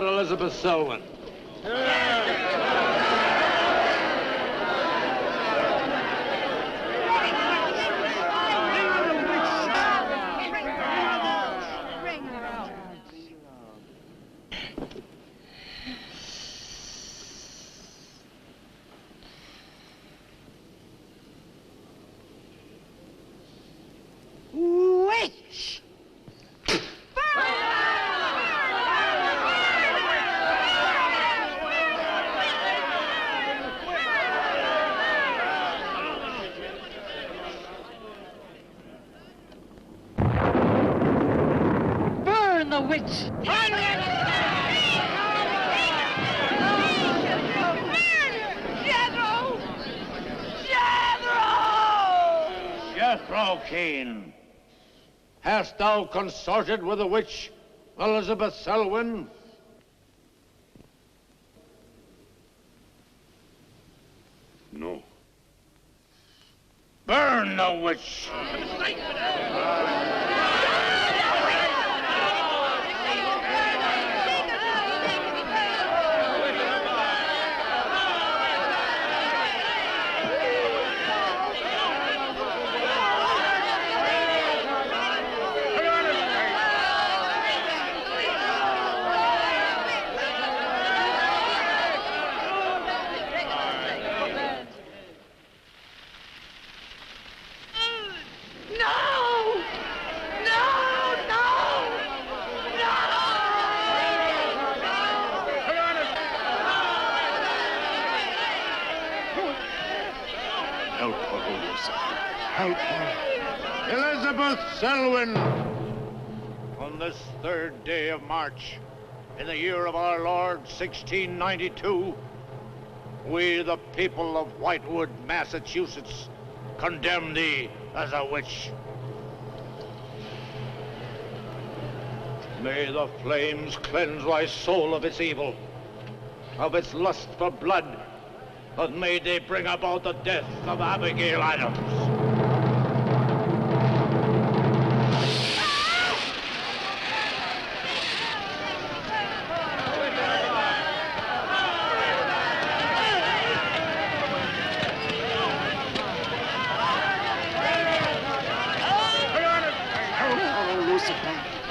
about Elizabeth Selwyn? Witch! Burn the witch! Jethro Keen, hast thou consorted with the witch Elizabeth Selwyn? No. Burn the witch! Help her. Elizabeth Selwyn, on this 3rd day of March, in the year of our Lord, 1692, we, the people of Whitewood, Massachusetts, condemn thee as a witch. May the flames cleanse thy soul of its evil, of its lust for blood, but may they bring about the death of Abigail Adams.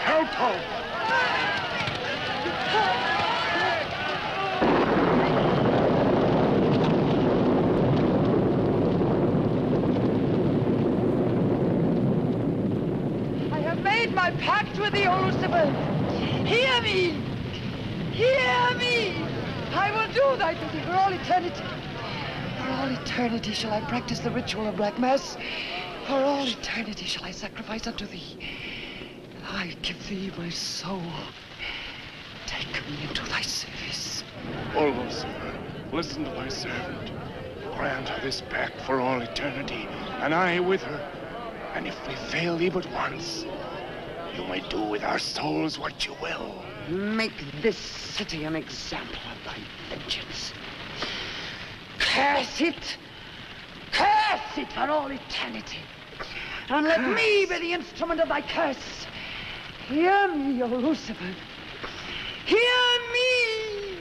Help her! I have made my pact with the Elizabeth. Hear me! Hear me! I will do thy bidding for all eternity. For all eternity shall I practice the ritual of Black Mass. For all eternity shall I sacrifice unto thee. I give thee my soul. Take me into thy service. O Lucifer, listen to thy servant. Grant her this pact for all eternity, and I with her. And if we fail thee but once, you may do with our souls what you will. Make this city an example of thy vengeance. Curse it! Curse it for all eternity! And let me be the instrument of thy curse. Hear me, O Lucifer. Hear me!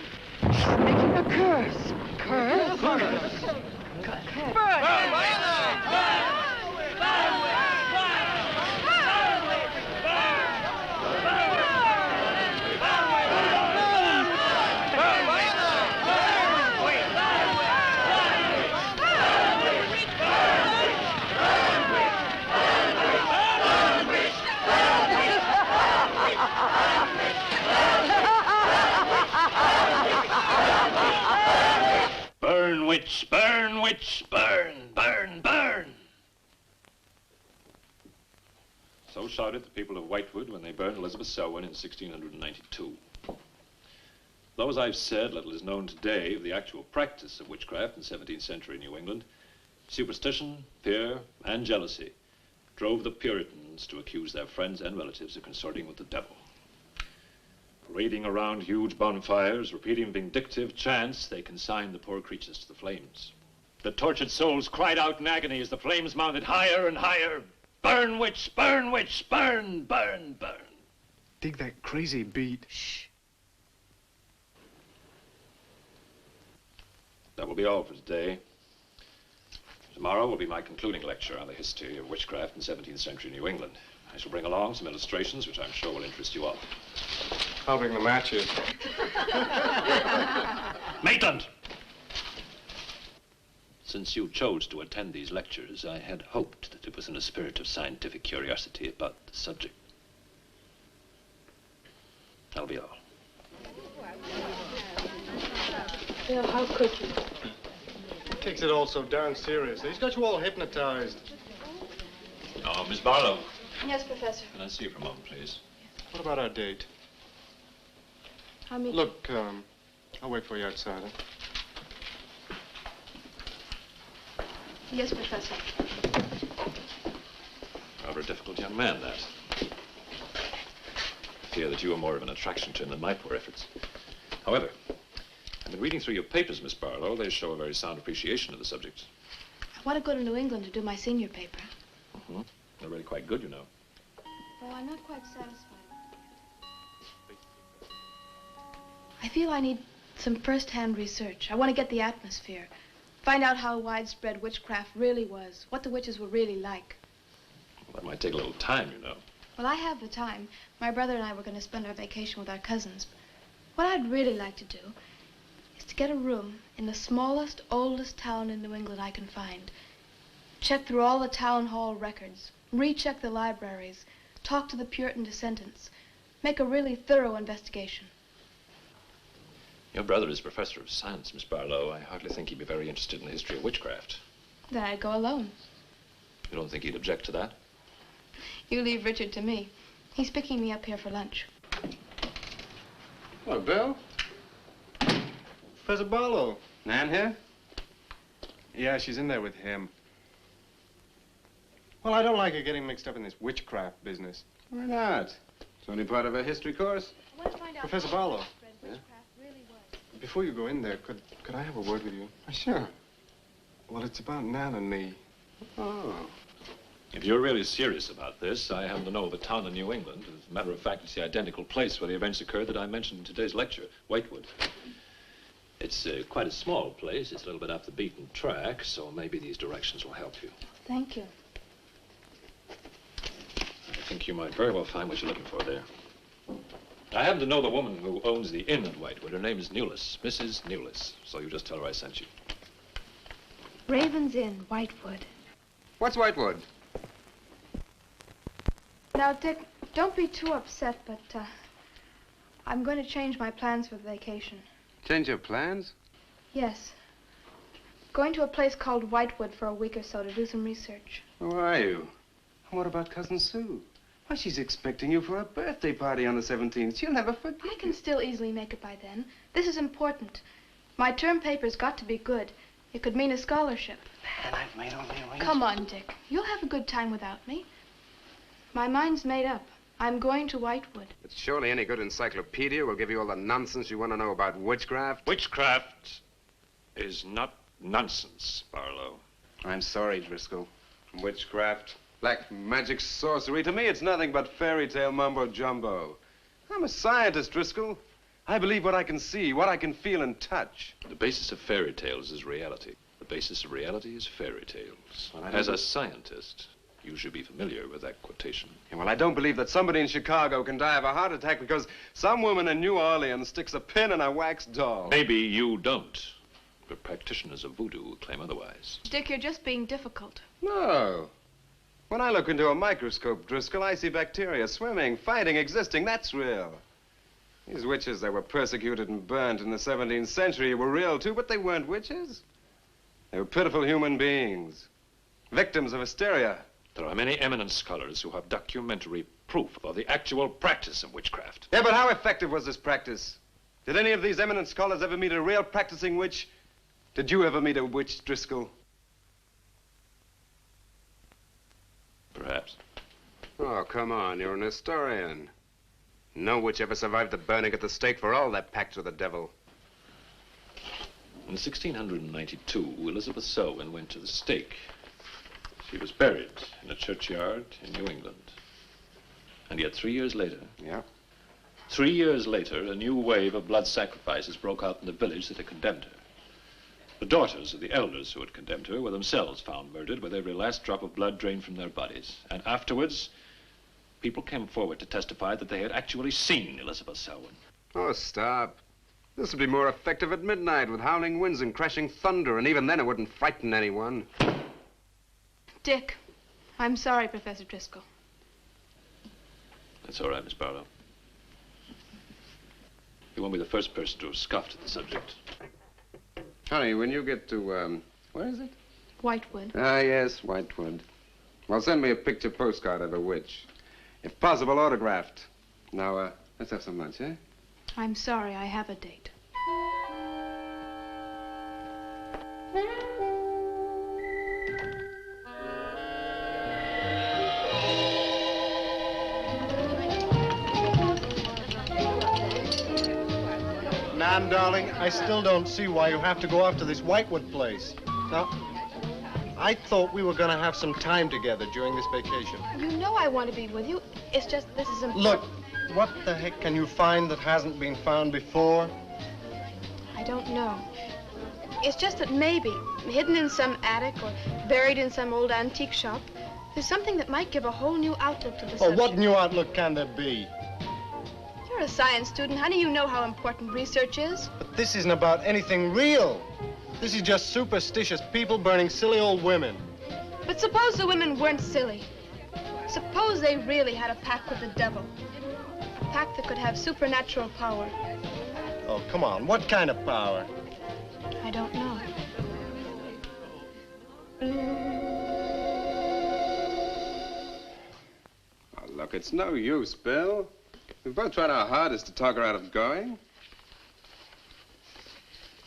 Making a curse. Curse? Curse. Burn! Burn, witch, burn, witch, burn, burn, burn. So shouted the people of Whitewood when they burned Elizabeth Selwyn in 1692. Though, as I've said, little is known today of the actual practice of witchcraft in 17th century New England, superstition, fear, and jealousy drove the Puritans to accuse their friends and relatives of consorting with the devil. Parading around huge bonfires, repeating vindictive chants, they consigned the poor creatures to the flames. The tortured souls cried out in agony as the flames mounted higher and higher. Burn, witch, burn, witch, burn, burn, burn. Dig that crazy beat. Shh. That will be all for today. Tomorrow will be my concluding lecture on the history of witchcraft in 17th century New England. I shall bring along some illustrations which I'm sure will interest you all. I'll bring the matches. Maitland! Since you chose to attend these lectures, I had hoped that it was in a spirit of scientific curiosity about the subject. That'll be all. Bill, how could you? He takes it all so darn seriously. He's got you all hypnotized. Oh, Miss Barlow. Yes, Professor. Can I see you for a moment, please? What about our date? I'll meet Look, I'll wait for you outside, huh? you. Yes, Professor. Rather a difficult young man, that. I fear that you are more of an attraction to him than my poor efforts. However, I've been reading through your papers, Miss Barlow. They show a very sound appreciation of the subject. I want to go to New England to do my senior paper. Mm-hmm. They're really quite good, you know. Well, I'm not quite satisfied. I feel I need some first-hand research. I want to get the atmosphere. Find out how widespread witchcraft really was, what the witches were really like. Well, that might take a little time, you know. Well, I have the time. My brother and I were going to spend our vacation with our cousins. What I'd really like to do is to get a room in the smallest, oldest town in New England I can find. Check through all the town hall records, recheck the libraries, talk to the Puritan descendants, make a really thorough investigation. Your brother is professor of science, Miss Barlow. I hardly think he'd be very interested in the history of witchcraft. Then I'd go alone. You don't think he'd object to that? You leave Richard to me. He's picking me up here for lunch. Hello, Bill. Professor Barlow. Nan here? Yeah, she's in there with him. Well, I don't like her getting mixed up in this witchcraft business. Why not? It's only part of a history course. I want to find out Professor how Barlow. widespread witchcraft really was. Before you go in there, could I have a word with you? Sure. Well, it's about Nan and me. Oh. If you're really serious about this, I happen to know of a town in New England. As a matter of fact, it's the identical place where the events occurred that I mentioned in today's lecture, Whitewood. It's quite a small place. It's a little bit off the beaten track, so maybe these directions will help you. Thank you. I think you might very well find what you're looking for there. I happen to know the woman who owns the inn at Whitewood. Her name is Newlis, Mrs. Newlis. So you just tell her I sent you. Raven's Inn, Whitewood. What's Whitewood? Now, Dick, don't be too upset, but I'm going to change my plans for the vacation. Change your plans? Yes. Going to a place called Whitewood for a week or so to do some research. Who are you? And what about Cousin Sue? Why, she's expecting you for a birthday party on the 17th. She'll never forget. I can still easily make it by then. This is important. My term paper's got to be good. It could mean a scholarship. And I've made all the arrangements. Come on, Dick. You'll have a good time without me. My mind's made up. I'm going to Whitewood. But surely any good encyclopedia will give you all the nonsense you want to know about witchcraft. Witchcraft is not nonsense, Barlow. I'm sorry, Driscoll. Witchcraft, black magic, sorcery. To me, it's nothing but fairy tale mumbo-jumbo. I'm a scientist, Driscoll. I believe what I can see, what I can feel and touch. The basis of fairy tales is reality. The basis of reality is fairy tales. Well, As a scientist, you should be familiar with that quotation. Yeah, well, I don't believe that somebody in Chicago can die of a heart attack because some woman in New Orleans sticks a pin in a wax doll. Maybe you don't, but practitioners of voodoo claim otherwise. Dick, you're just being difficult. No. When I look into a microscope, Driscoll, I see bacteria swimming, fighting, existing. That's real. These witches that were persecuted and burnt in the 17th century were real, too, but they weren't witches. They were pitiful human beings, victims of hysteria. There are many eminent scholars who have documentary proof of the actual practice of witchcraft. Yeah, but how effective was this practice? Did any of these eminent scholars ever meet a real practicing witch? Did you ever meet a witch, Driscoll? Perhaps. Oh, come on, you're an historian. No witch ever survived the burning at the stake for all their pacts with the devil. In 1692, Elizabeth Selwyn went to the stake. She was buried in a churchyard in New England. And yet 3 years later... Yeah? 3 years later, a new wave of blood sacrifices broke out in the village that had condemned her. The daughters of the elders who had condemned her were themselves found murdered with every last drop of blood drained from their bodies. And afterwards, people came forward to testify that they had actually seen Elizabeth Selwyn. Oh, stop. This would be more effective at midnight with howling winds and crashing thunder, and even then it wouldn't frighten anyone. Dick, I'm sorry, Professor Driscoll. That's all right, Miss Barlow. You won't be the first person to have scoffed at the subject. Honey, when you get to, where is it? Whitewood. Ah, yes, Whitewood. Well, send me a picture postcard of a witch. If possible, autographed. Now, let's have some lunch, eh? I'm sorry, I have a date. Nan, darling, I still don't see why you have to go off to this Whitewood place. Now, I thought we were going to have some time together during this vacation. You know I want to be with you. It's just this is important. Look, what the heck can you find that hasn't been found before? I don't know. It's just that maybe, hidden in some attic or buried in some old antique shop, there's something that might give a whole new outlook to the subject. Oh, what new outlook can there be? You're a science student, honey. You know how important research is. But this isn't about anything real. This is just superstitious people burning silly old women. But suppose the women weren't silly. Suppose they really had a pact with the devil. A pact that could have supernatural power. Oh, come on. What kind of power? I don't know. Oh, look, it's no use, Bill. We've both tried our hardest to talk her out of going.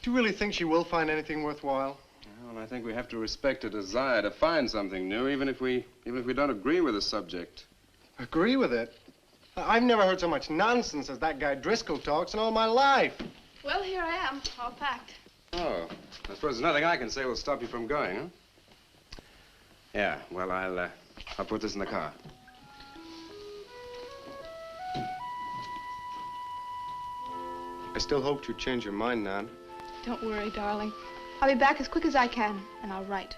Do you really think she will find anything worthwhile? Well, I think we have to respect her desire to find something new, even if we don't agree with the subject. Agree with it? I've never heard so much nonsense as that guy Driscoll talks in all my life. Well, here I am, all packed. Oh, I suppose there's nothing I can say will stop you from going, huh? Yeah, well, I'll put this in the car. I still hoped you'd change your mind, Nan. Don't worry, darling. I'll be back as quick as I can, and I'll write.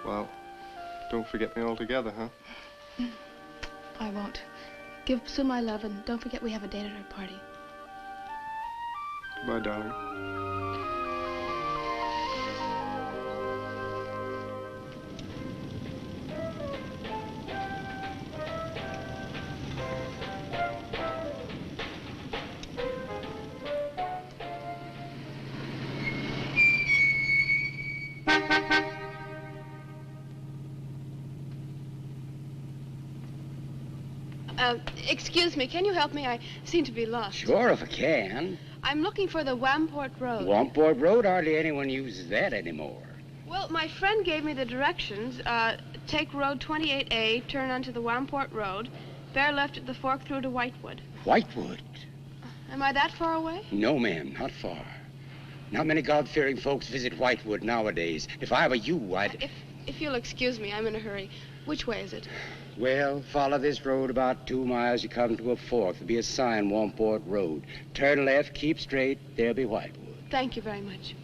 Well, don't forget me altogether, huh? I won't. Give Sue my love, and don't forget we have a date at her party. Goodbye, darling. Excuse me, can you help me? I seem to be lost. Sure, if I can. I'm looking for the Wamport Road. Wamport Road? Hardly anyone uses that anymore. Well, my friend gave me the directions. Take Road 28A, turn onto the Wamport Road, bear left at the fork through to Whitewood. Whitewood? Am I that far away? No, ma'am, not far. Not many God-fearing folks visit Whitewood nowadays. If I were you, I'd... If you'll excuse me, I'm in a hurry. Which way is it? Well, follow this road about 2 miles. You come to a fork. There'll be a sign, Wamport Road. Turn left, keep straight. There'll be Whitewood. Thank you very much.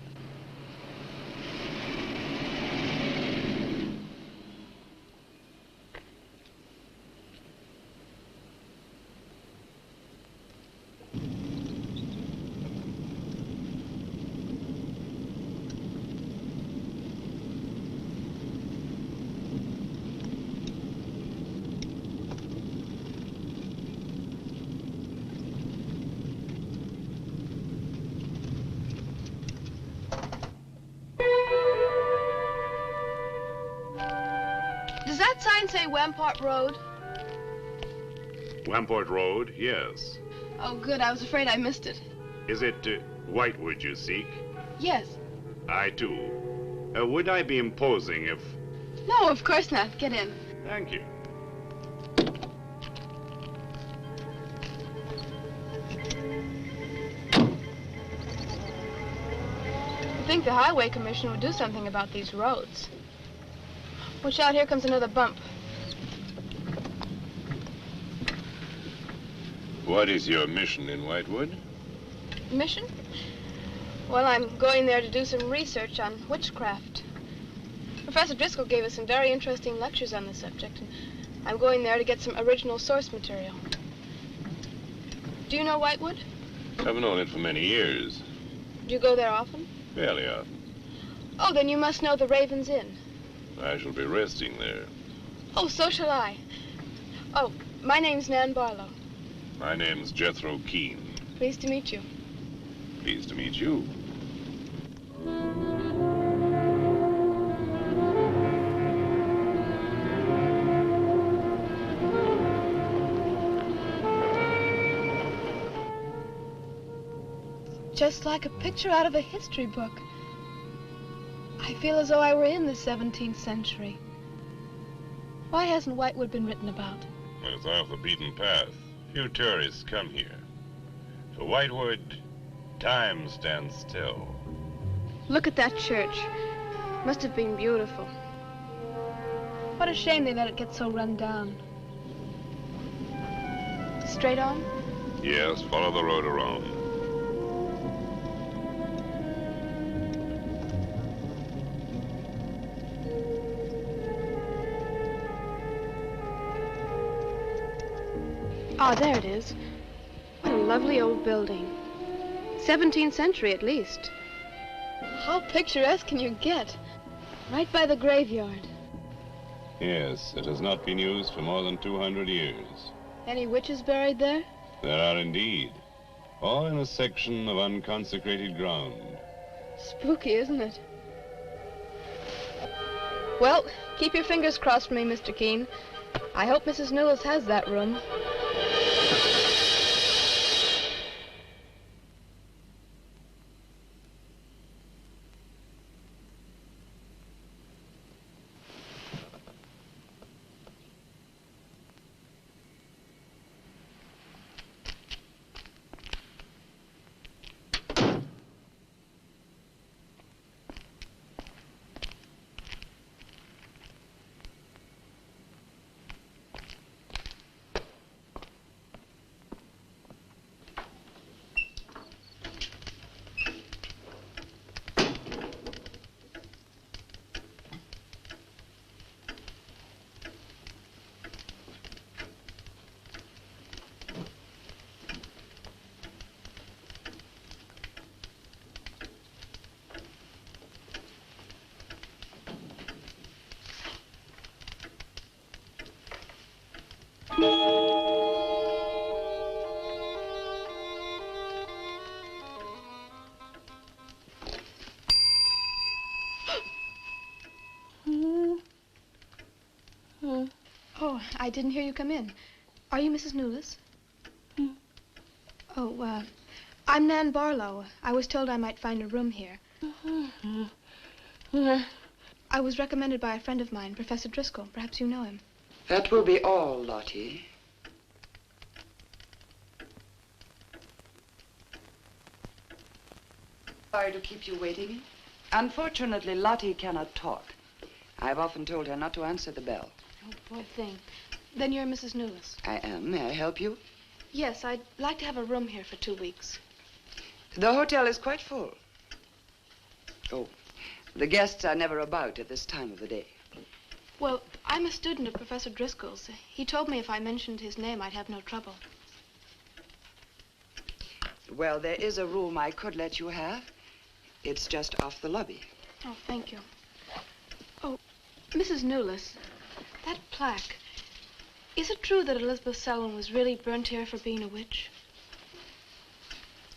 Say Wamport Road? Wamport Road, yes. Oh, good. I was afraid I missed it. Is it Whitewood you seek? Yes. I, too. Would I be imposing if... No, of course not. Get in. Thank you. I think the Highway Commission would do something about these roads. Watch out, here comes another bump. What is your mission in Whitewood? Mission? Well, I'm going there to do some research on witchcraft. Professor Driscoll gave us some very interesting lectures on the subject, and I'm going there to get some original source material. Do you know Whitewood? I've known it for many years. Do you go there often? Fairly often. Oh, then you must know the Raven's Inn. I shall be resting there. Oh, so shall I. Oh, my name's Nan Barlow. My name's Jethro Keene. Pleased to meet you. Pleased to meet you. Just like a picture out of a history book. I feel as though I were in the 17th century. Why hasn't Whitewood been written about? It's off the beaten path. Few tourists come here. For Whitewood, time stands still. Look at that church. Must have been beautiful. What a shame they let it get so run down. Straight on? Yes, follow the road around. Ah, there it is. What a lovely old building. 17th century at least. How picturesque can you get? Right by the graveyard. Yes, it has not been used for more than 200 years. Any witches buried there? There are indeed. All in a section of unconsecrated ground. Spooky, isn't it? Well, keep your fingers crossed for me, Mr. Keene. I hope Mrs. Newlis has that room. Oh, I didn't hear you come in. Are you Mrs. Newlis? Oh, I'm Nan Barlow. I was told I might find a room here. I was recommended by a friend of mine, Professor Driscoll. Perhaps you know him. That will be all, Lottie. Sorry to keep you waiting. Unfortunately, Lottie cannot talk. I've often told her not to answer the bell. Oh, poor thing. Then you're Mrs. Newlis. I am. May I help you? Yes, I'd like to have a room here for 2 weeks. The hotel is quite full. Oh, the guests are never about at this time of the day. Well, I'm a student of Professor Driscoll's. He told me if I mentioned his name, I'd have no trouble. Well, there is a room I could let you have. It's just off the lobby. Oh, thank you. Oh, Mrs. Newlis, that plaque. Is it true that Elizabeth Selwyn was really burnt here for being a witch?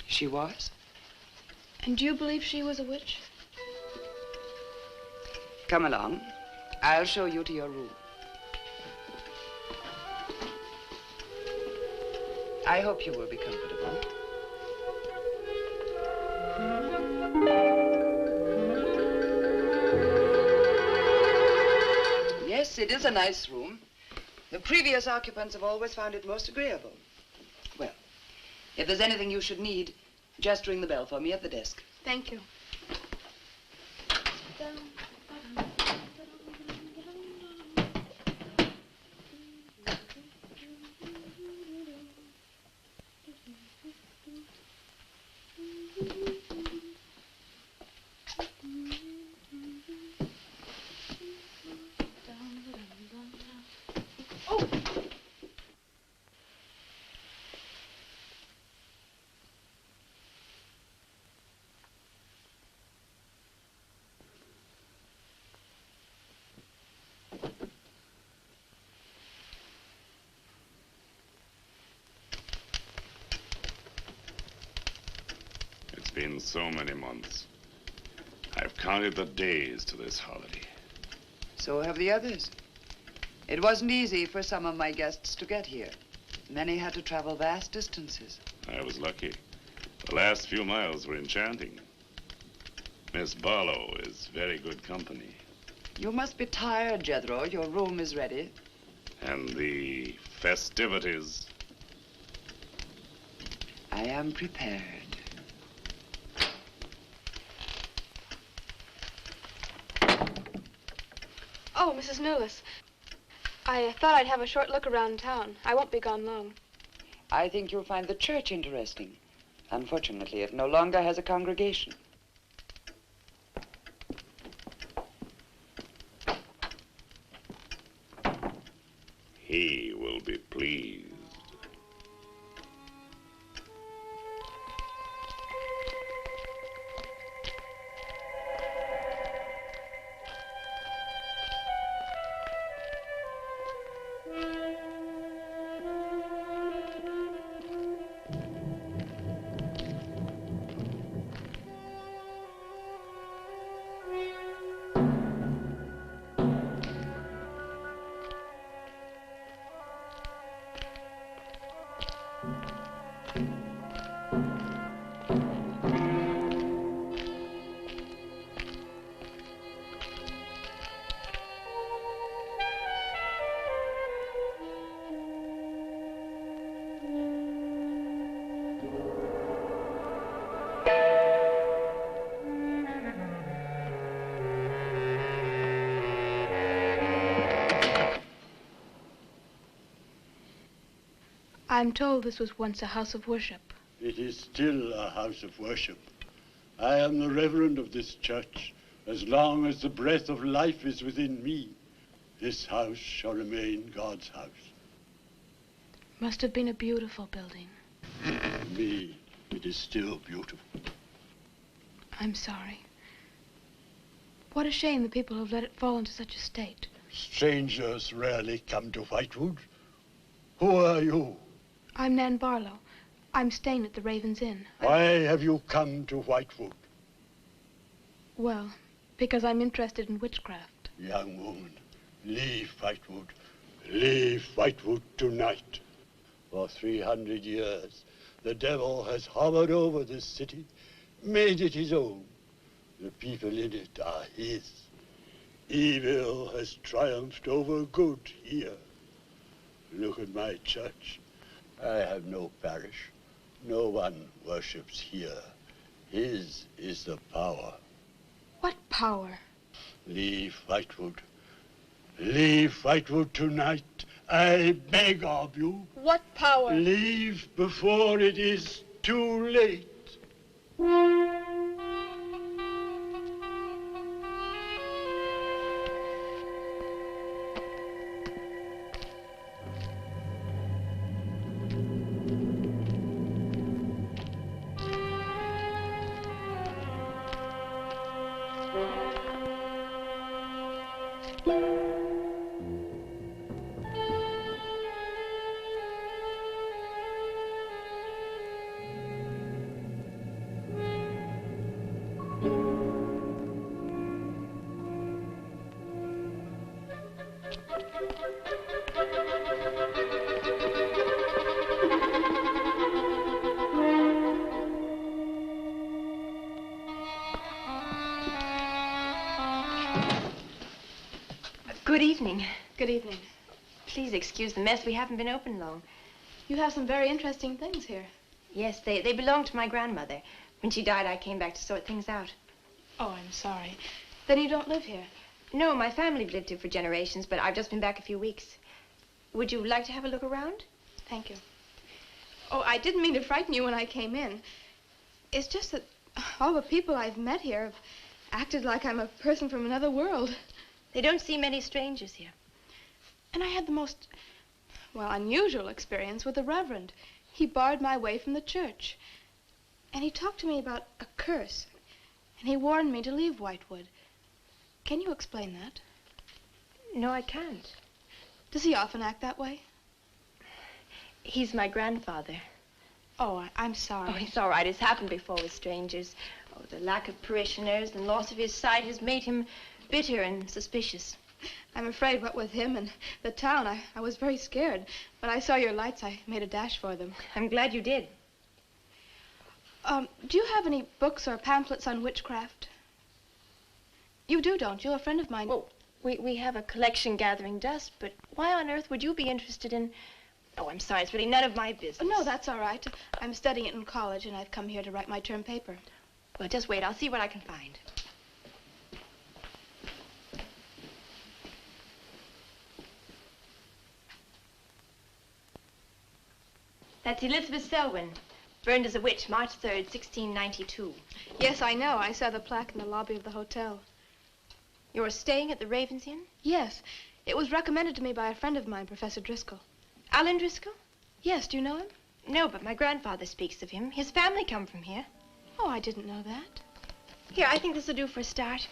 She was? And do you believe she was a witch? Come along. I'll show you to your room. I hope you will be comfortable. Yes, it is a nice room. The previous occupants have always found it most agreeable. Well, if there's anything you should need, just ring the bell for me at the desk. Thank you. so many months. I've counted the days to this holiday. So have the others. It wasn't easy for some of my guests to get here. Many had to travel vast distances. I was lucky. The last few miles were enchanting. Miss Barlow is very good company. You must be tired, Jethro. Your room is ready. And the festivities. I am prepared. Oh, Mrs. Newless. I thought I'd have a short look around town. I won't be gone long. I think you'll find the church interesting. Unfortunately, it no longer has a congregation. He will be pleased. I'm told this was once a house of worship. It is still a house of worship. I am the reverend of this church. As long as the breath of life is within me, this house shall remain God's house. Must have been a beautiful building. To me, it is still beautiful. I'm sorry. What a shame the people have let it fall into such a state. Strangers rarely come to Whitewood. Who are you? I'm Nan Barlow. I'm staying at the Raven's Inn. Why have you come to Whitewood? Well, because I'm interested in witchcraft. Young woman, leave Whitewood. Leave Whitewood tonight. For 300 years, the devil has hovered over this city, made it his own. The people in it are his. Evil has triumphed over good here. Look at my church. I have no parish. No one worships here. His is the power. What power? Leave Whitewood. Leave Whitewood tonight. I beg of you. What power? Leave before it is too late. Good evening. Good evening. Please excuse the mess. We haven't been open long. You have some very interesting things here. Yes, they belonged to my grandmother. When she died, I came back to sort things out. Oh, I'm sorry. Then you don't live here? No, my family lived here for generations, but I've just been back a few weeks. Would you like to have a look around? Thank you. Oh, I didn't mean to frighten you when I came in. It's just that all the people I've met here have acted like I'm a person from another world. They don't see many strangers here. And I had the most, well, unusual experience with the Reverend. He barred my way from the church. And he talked to me about a curse. And he warned me to leave Whitewood. Can you explain that? No, I can't. Does he often act that way? He's my grandfather. Oh, I'm sorry. Oh, it's all right. It's happened before with strangers. the lack of parishioners and loss of his sight has made him bitter and suspicious. I'm afraid what with him and the town, I was very scared. When I saw your lights, I made a dash for them. I'm glad you did. Do you have any books or pamphlets on witchcraft? You do, don't you? A friend of mine... Oh, we have a collection gathering dust, but why on earth would you be interested in... Oh, I'm sorry, it's really none of my business. No, that's all right. I'm studying it in college, and I've come here to write my term paper. Well, just wait. I'll see what I can find. That's Elizabeth Selwyn, burned as a witch, March 3rd, 1692. Yes, I know. I saw the plaque in the lobby of the hotel. You're staying at the Ravens Inn? Yes. It was recommended to me by a friend of mine, Professor Driscoll. Alan Driscoll? Yes, do you know him? No, but my grandfather speaks of him. His family come from here. Oh, I didn't know that. Here, I think this will do for a start.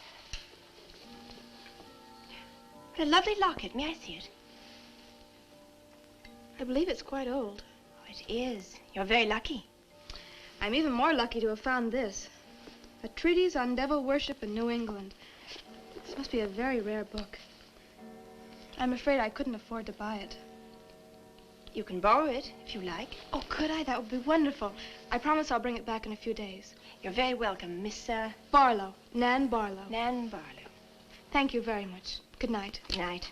What a lovely locket. May I see it? I believe it's quite old. Oh, it is. You're very lucky. I'm even more lucky to have found this. A treatise on devil worship in New England. This must be a very rare book. I'm afraid I couldn't afford to buy it. You can borrow it, if you like. Oh, could I? That would be wonderful. I promise I'll bring it back in a few days. You're very welcome, Miss, Barlow. Nan Barlow. Nan Barlow. Thank you very much. Good night. Good night.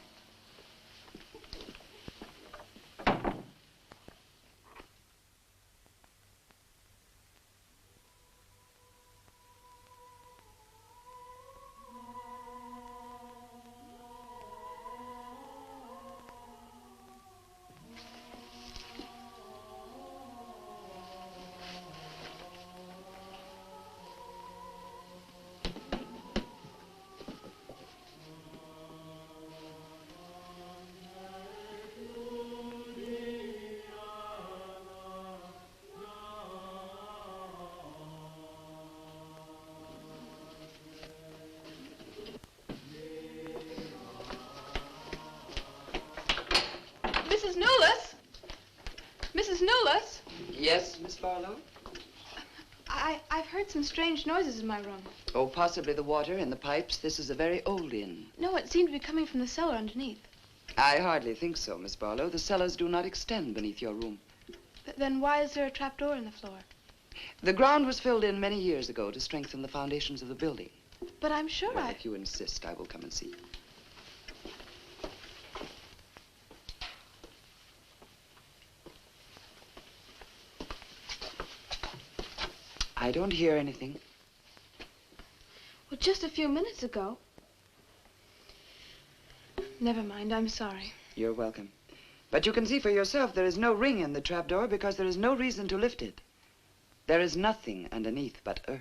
Mrs. Newless? Mrs. Newless? Yes, Miss Barlow? I've heard some strange noises in my room. Oh, possibly the water in the pipes. This is a very old inn. No, it seemed to be coming from the cellar underneath. I hardly think so, Miss Barlow. The cellars do not extend beneath your room. Then why is there a trapdoor in the floor? The ground was filled in many years ago to strengthen the foundations of the building. But I'm sure Well, if you insist, I will come and see. I don't hear anything. Well, just a few minutes ago. Never mind, I'm sorry. You're welcome. But you can see for yourself there is no ring in the trapdoor because there is no reason to lift it. There is nothing underneath but earth.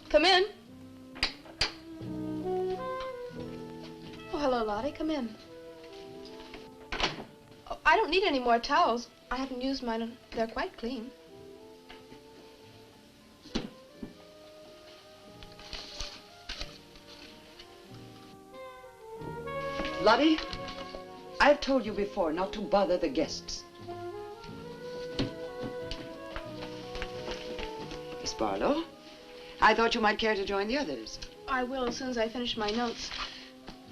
Come in. Oh, hello, Lottie. Come in. Oh, I don't need any more towels. I haven't used mine. They're quite clean. Lottie, I've told you before not to bother the guests. Miss Barlow, I thought you might care to join the others. I will as soon as I finish my notes.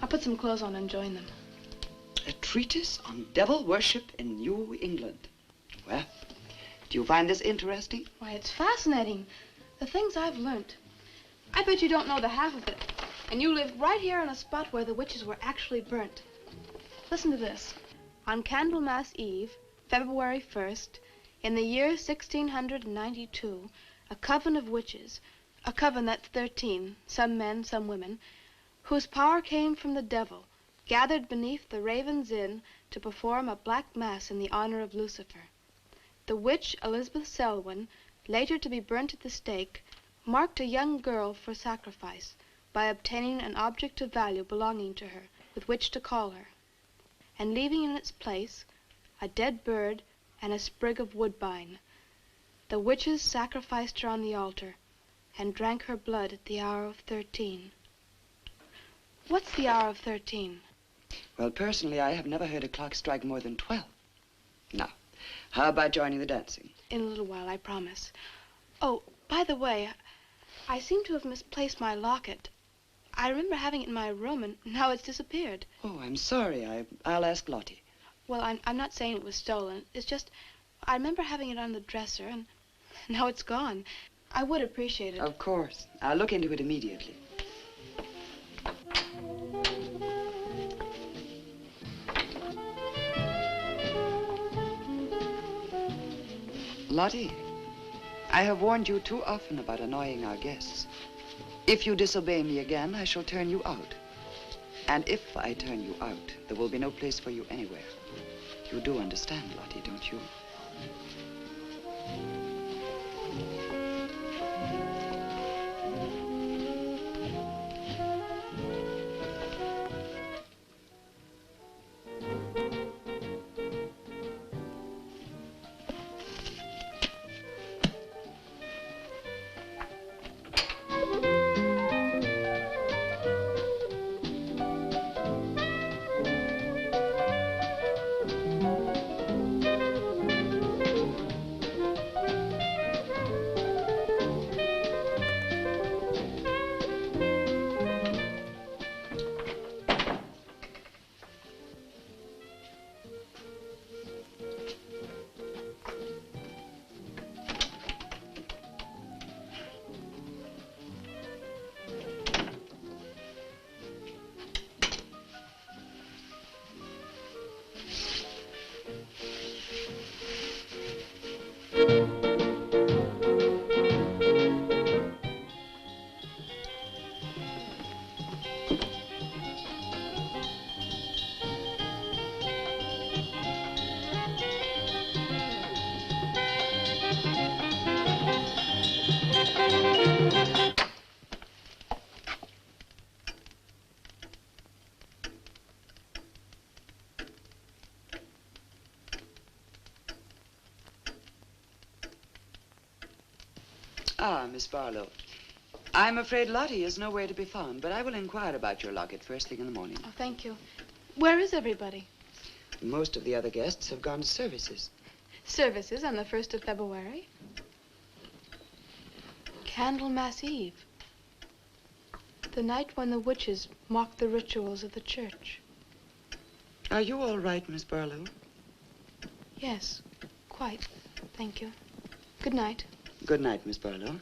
I'll put some clothes on and join them. A treatise on devil worship in New England. Well, do you find this interesting? Why, it's fascinating. The things I've learned. I bet you don't know the half of it. And you live right here on a spot where the witches were actually burnt. Listen to this. On Candlemas Eve, February 1st, in the year 1692, a coven of witches, a coven that's 13, some men, some women, whose power came from the devil, gathered beneath the Ravens Inn to perform a black mass in the honor of Lucifer. The witch Elizabeth Selwyn, later to be burnt at the stake, marked a young girl for sacrifice by obtaining an object of value belonging to her with which to call her, and leaving in its place a dead bird and a sprig of woodbine. The witches sacrificed her on the altar and drank her blood at the hour of 13. What's the hour of 13? Well, personally, I have never heard a clock strike more than 12. Now, how about joining the dancing? In a little while, I promise. Oh, by the way, I seem to have misplaced my locket. I remember having it in my room, and now it's disappeared. Oh, I'm sorry. I'll ask Lottie. Well, I'm not saying it was stolen. It's just, I remember having it on the dresser, and now it's gone. I would appreciate it. Of course. I'll look into it immediately. Lottie, I have warned you too often about annoying our guests. If you disobey me again, I shall turn you out. And if I turn you out, there will be no place for you anywhere. You do understand, Lottie, don't you? Ah, Miss Barlow. I'm afraid Lottie is nowhere to be found, but I will inquire about your locket first thing in the morning. Oh, thank you. Where is everybody? Most of the other guests have gone to services. Services on the 1st of February? Candlemas Eve. The night when the witches mocked the rituals of the church. Are you all right, Miss Barlow? Yes, quite. Thank you. Good night. Good night, Miss Barlow.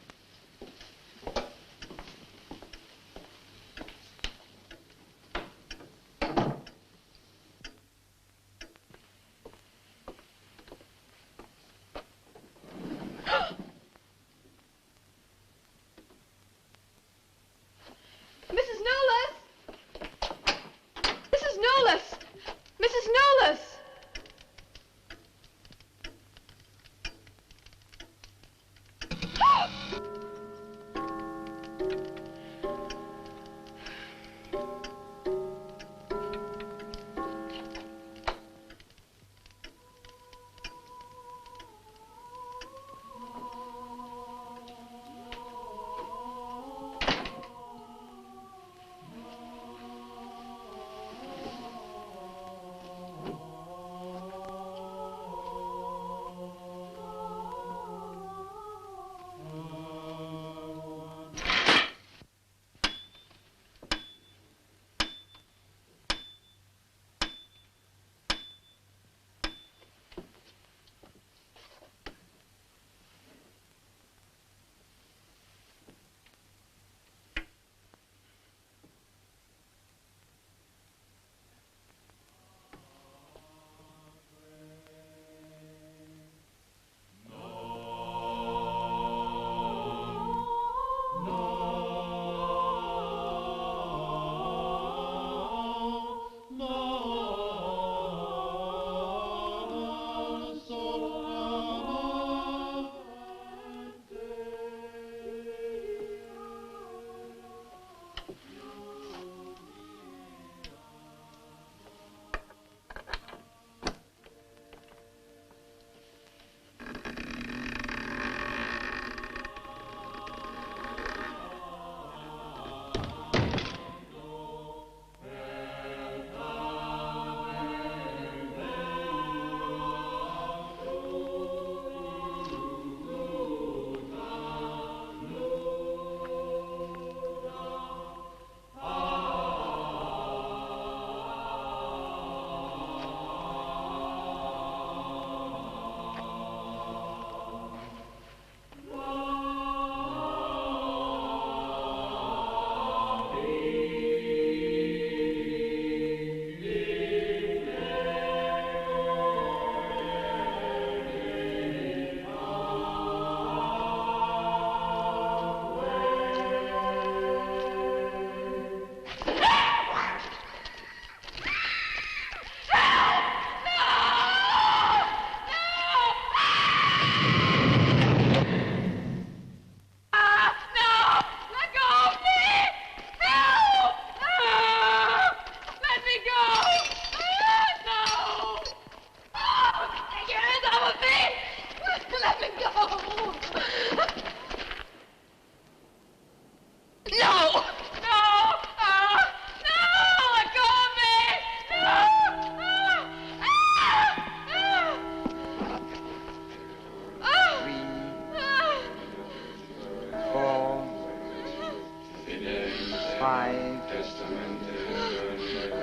5,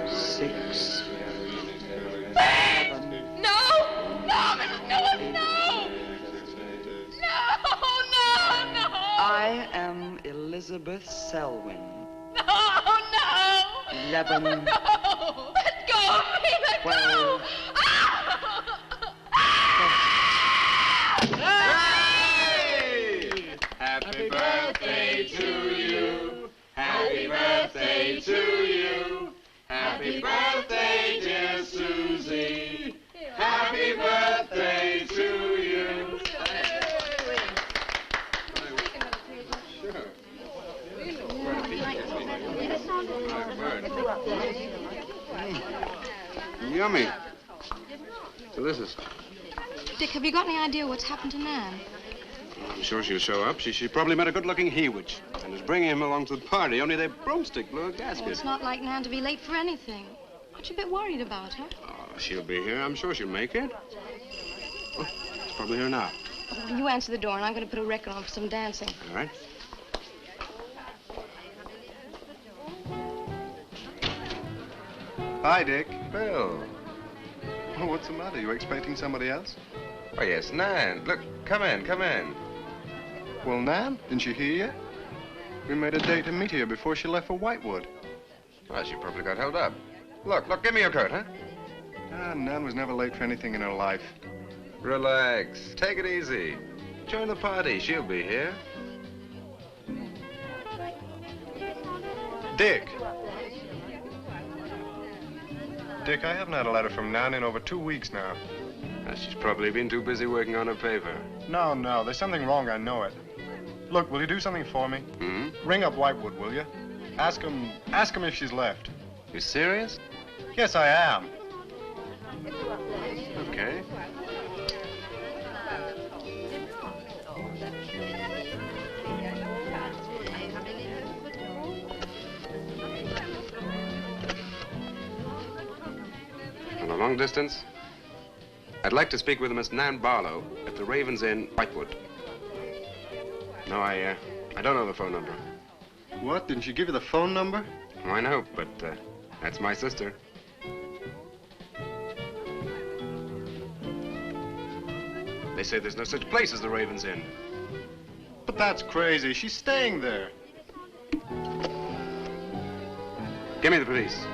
6, 7. No! No, Mrs. Lewis, no! No, no, no! I am Elizabeth Selwyn. No, no! 11. No! Let go of me! Let 12. go! Happy birthday to you. Happy birthday to you. Happy birthday, dear Susie. Happy birthday to you. Yummy. Delicious. Dick, have you got any idea what's happened to Nan? I'm sure she'll show up. She probably met a good-looking he-witch and is bringing him along to the party, only their broomstick blew a gasket. Well, it's not like Nan to be late for anything. Aren't you a bit worried about her? Oh, she'll be here. I'm sure she'll make it. Oh, it's probably here now. Well, you answer the door, and I'm going to put a record on for some dancing. All right. Hi, Dick. Bill. Oh, what's the matter? You expecting somebody else? Oh, yes, Nan. Look, come in, come in. Well, Nan, didn't she hear you? We made a date to meet here before she left for Whitewood. Well, she probably got held up. Look, give me your coat, huh? Ah, Nan was never late for anything in her life. Relax. Take it easy. Join the party. She'll be here. Dick. Dick, I haven't had a letter from Nan in over 2 weeks now. She's probably been too busy working on her paper. No, there's something wrong, I know it. Look, will you do something for me? Hmm? Ring up Whitewood, will you? Ask him if she's left. You serious? Yes, I am. Okay. On a long distance, I'd like to speak with Miss Nan Barlow at the Raven's Inn, Whitewood. No, I don't know the phone number. What? Didn't she give you the phone number? Oh, I know, but that's my sister. They say there's no such place as the Raven's Inn. But that's crazy. She's staying there. Give me the police.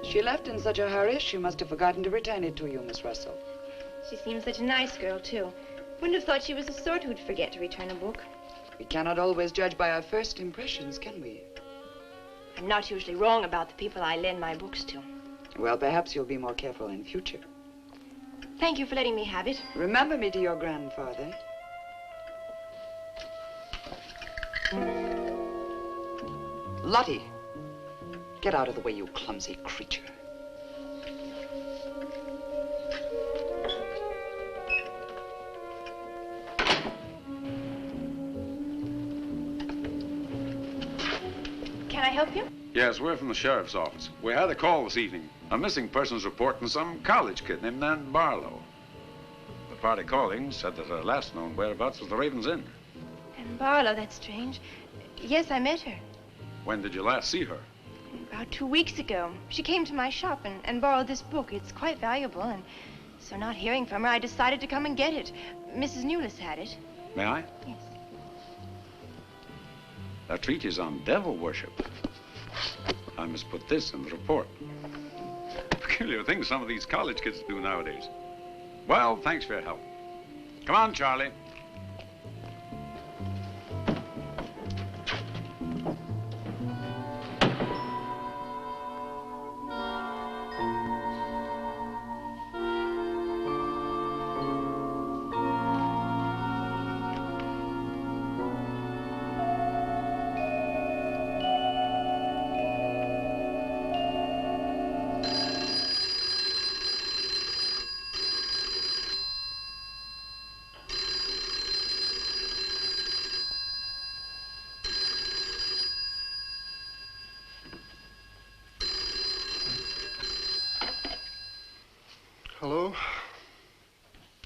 She left in such a hurry, she must have forgotten to return it to you, Miss Russell. She seems such a nice girl, too. Wouldn't have thought she was the sort who'd forget to return a book. We cannot always judge by our first impressions, can we? I'm not usually wrong about the people I lend my books to. Well, perhaps you'll be more careful in future. Thank you for letting me have it. Remember me to your grandfather. Lottie, get out of the way, you clumsy creature. Can I help you? Yes, we're from the sheriff's office. We had a call this evening. A missing persons report from some college kid named Nan Barlow. The party calling said that her last known whereabouts was the Raven's Inn. And Barlow, that's strange. Yes, I met her. When did you last see her? About 2 weeks ago. She came to my shop and borrowed this book. It's quite valuable, and so not hearing from her, I decided to come and get it. Mrs. Newless had it. May I? Yes. That treatise on devil worship. I must put this in the report. Peculiar things some of these college kids do nowadays. Well, thanks for your help. Come on, Charlie. Hello?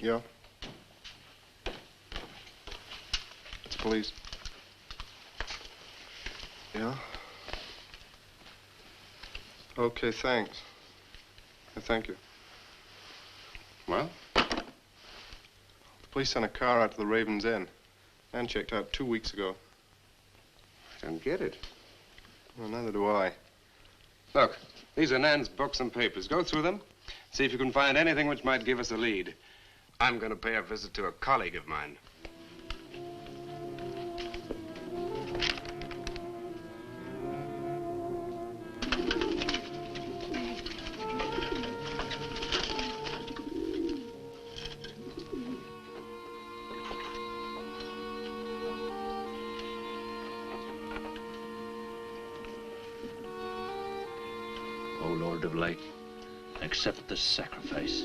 Yeah. police. Yeah? Okay, thanks. Thank you. Well? The police sent a car out to the Raven's Inn. Nan checked out 2 weeks ago. I don't get it. Well, neither do I. Look, these are Nan's books and papers. Go through them. See if you can find anything which might give us a lead. I'm going to pay a visit to a colleague of mine. O Lord of Light, accept this sacrifice.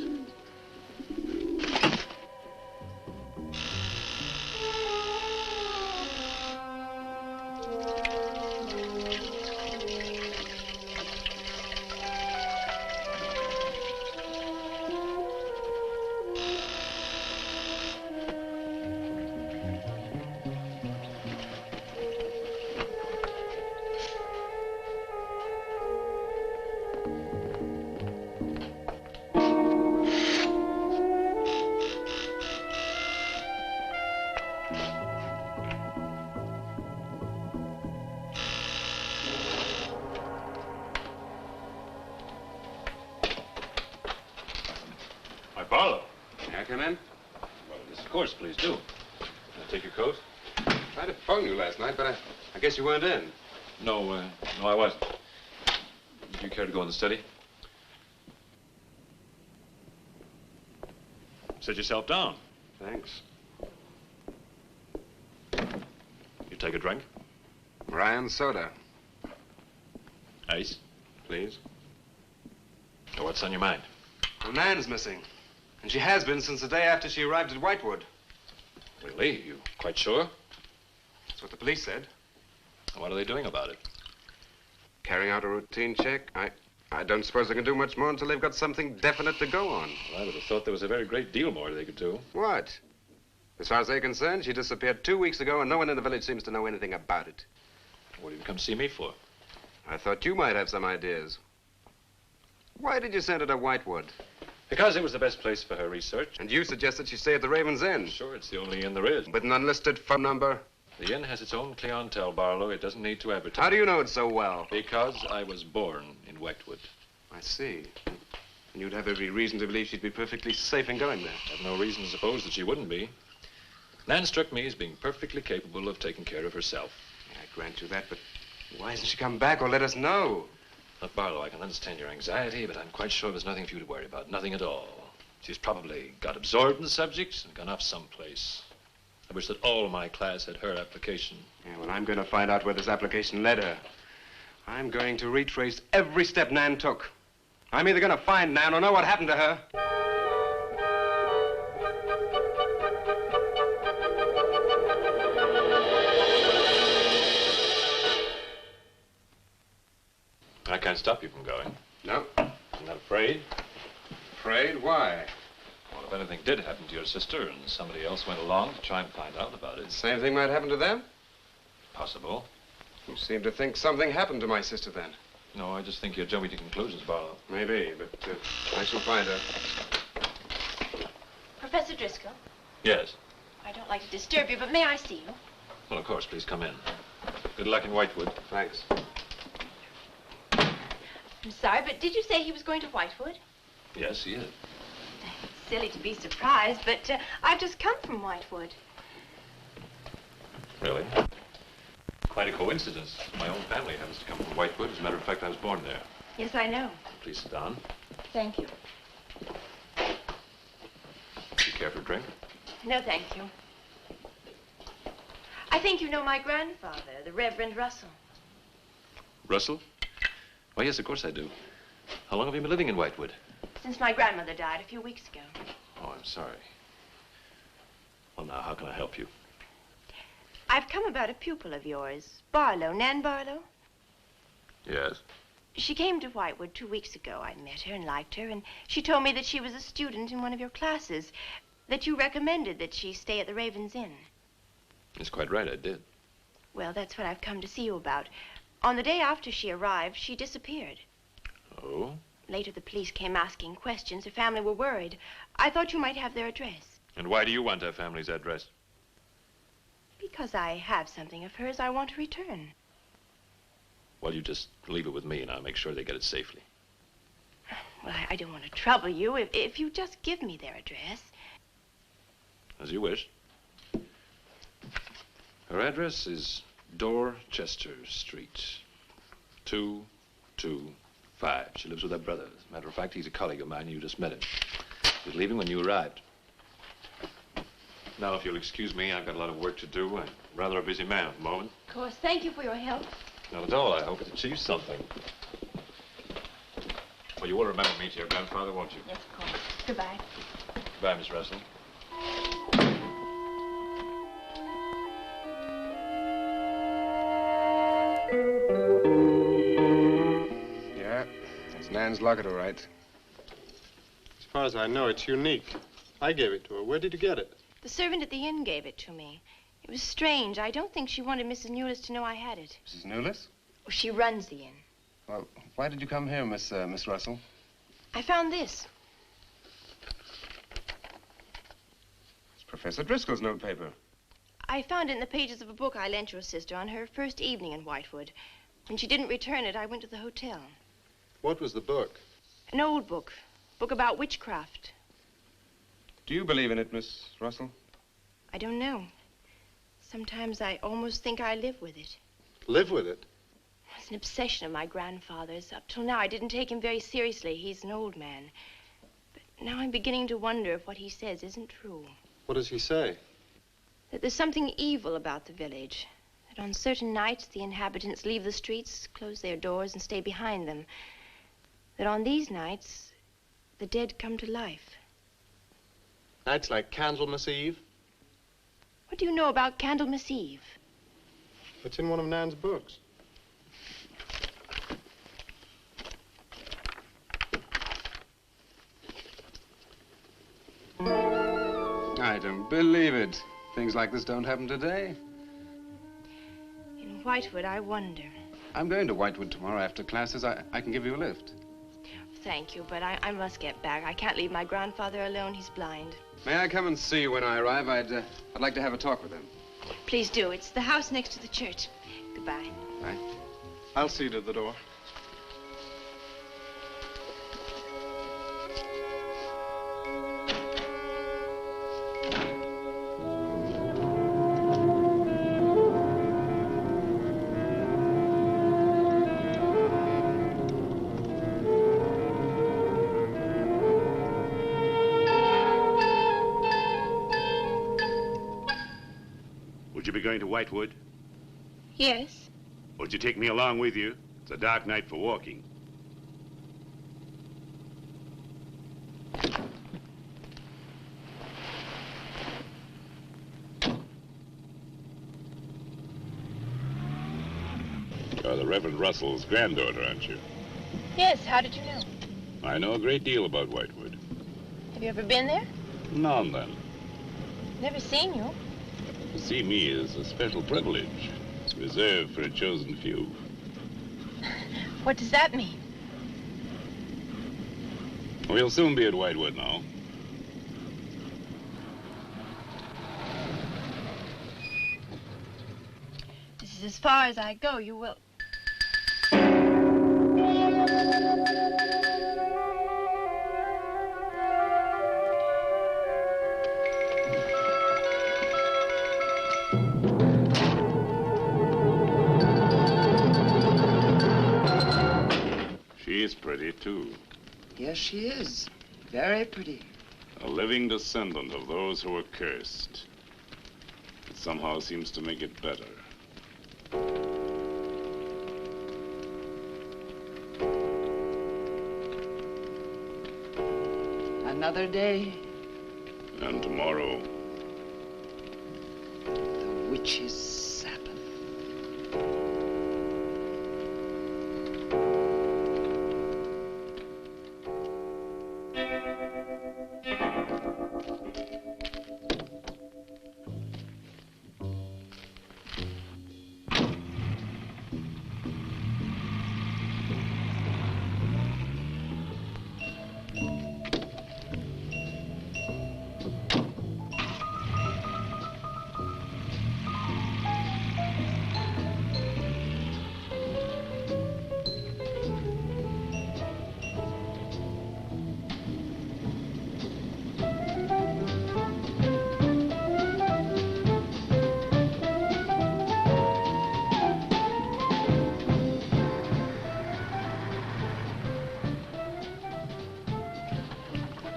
Barlow. May I come in? Well, yes, of course, please do. Can I take your coat? I tried to phone you last night, but I guess you weren't in. No, no, I wasn't. Do you care to go in the study? Sit yourself down. Thanks. You take a drink? Ryan soda. Ice? Please. So what's on your mind? Well, Nan's missing. And she has been since the day after she arrived at Whitewood. Really? You quite sure? That's what the police said. What are they doing about it? Carrying out a routine check. I don't suppose they can do much more until they've got something definite to go on. Well, I would have thought there was a very great deal more they could do. What? As far as they're concerned, she disappeared 2 weeks ago and no one in the village seems to know anything about it. What did you come see me for? I thought you might have some ideas. Why did you send her to Whitewood? Because it was the best place for her research. And you suggested she stay at the Raven's Inn. Sure, it's the only inn there is. With an unlisted phone number? The inn has its own clientele, Barlow. It doesn't need to advertise. How do you know it so well? Because I was born in Whitewood. I see. And you'd have every reason to believe she'd be perfectly safe in going there. I have no reason to suppose that she wouldn't be. Nan struck me as being perfectly capable of taking care of herself. Yeah, I grant you that, but why hasn't she come back or let us know? Look, Barlow, I can understand your anxiety, but I'm quite sure there's nothing for you to worry about. Nothing at all. She's probably got absorbed in the subject and gone off someplace. I wish that all my class had her application. Yeah, well, I'm going to find out where this application led her. I'm going to retrace every step Nan took. I'm either going to find Nan or know what happened to her. I can't stop you from going. No. I'm not afraid. Afraid? Why? Well, if anything did happen to your sister and somebody else went along to try and find out about it. Same thing might happen to them? Possible. You seem to think something happened to my sister then. No, I just think you're jumping to conclusions, Barlow. Maybe, but I shall find her. Professor Driscoll? Yes. I don't like to disturb you, but may I see you? Well, of course, please come in. Good luck in Whitewood. Thanks. I'm sorry, but did you say he was going to Whitewood? Yes, he is. It's silly to be surprised, but I've just come from Whitewood. Really? Quite a coincidence. My own family happens to come from Whitewood. As a matter of fact, I was born there. Yes, I know. Please sit down. Thank you. Do you care for a drink? No, thank you. I think you know my grandfather, the Reverend Russell. Russell? Why, yes, of course I do. How long have you been living in Whitewood? Since my grandmother died a few weeks ago. Oh, I'm sorry. Well, now, how can I help you? I've come about a pupil of yours, Barlow, Nan Barlow. Yes? She came to Whitewood 2 weeks ago. I met her and liked her, and she told me that she was a student in one of your classes, that you recommended that she stay at the Raven's Inn. It's quite right, I did. Well, that's what I've come to see you about. On the day after she arrived, she disappeared. Oh? Later, the police came asking questions. Her family were worried. I thought you might have their address. And why do you want her family's address? Because I have something of hers I want to return. Well, you just leave it with me, and I'll make sure they get it safely. Well, I don't want to trouble you. If you just give me their address. As you wish. Her address is Dorchester Street, 225. She lives with her brother. As a matter of fact, he's a colleague of mine. You just met him. He was leaving when you arrived. Now, if you'll excuse me, I've got a lot of work to do. I'm rather a busy man at the moment. Of course. Thank you for your help. Not at all. I hope it achieves something. Well, you will remember me to your grandfather, won't you? Yes, of course. Goodbye. Goodbye, Miss Russell. Yeah, it's Nan's locket, all right. As far as I know, it's unique. I gave it to her. Where did you get it? The servant at the inn gave it to me. It was strange. I don't think she wanted Mrs. Newless to know I had it. Mrs. Newless? Well, she runs the inn. Well, why did you come here, Miss Russell? I found this. It's Professor Driscoll's notepaper. I found it in the pages of a book I lent your sister on her first evening in Whitewood. When she didn't return it, I went to the hotel. What was the book? An old book. Book about witchcraft. Do you believe in it, Miss Russell? I don't know. Sometimes I almost think I live with it. Live with it? It's an obsession of my grandfather's. Up till now, I didn't take him very seriously. He's an old man. But now I'm beginning to wonder if what he says isn't true. What does he say? That there's something evil about the village. That on certain nights, the inhabitants leave the streets, close their doors, and stay behind them. That on these nights, the dead come to life. Nights like Candlemas Eve? What do you know about Candlemas Eve? It's in one of Nan's books. I don't believe it. Things like this don't happen today. In Whitewood, I wonder. I'm going to Whitewood tomorrow after classes. I can give you a lift. Thank you, but I must get back. I can't leave my grandfather alone. He's blind. May I come and see you when I arrive? I'd like to have a talk with him. Please do. It's the house next to the church. Goodbye. Bye. I'll see you to the door. Would you be going to Whitewood? Yes. Would you take me along with you? It's a dark night for walking. You're the Reverend Russell's granddaughter, aren't you? Yes, how did you know? I know a great deal about Whitewood. Have you ever been there? Now and then. Never seen you. To see me is a special privilege. It's reserved for a chosen few. What does that mean? We'll soon be at Whitewood now. This is as far as I go. You will... She's pretty, too. Yes, she is. Very pretty. A living descendant of those who were cursed. It somehow seems to make it better. Another day. And tomorrow. The witch's Sabbath.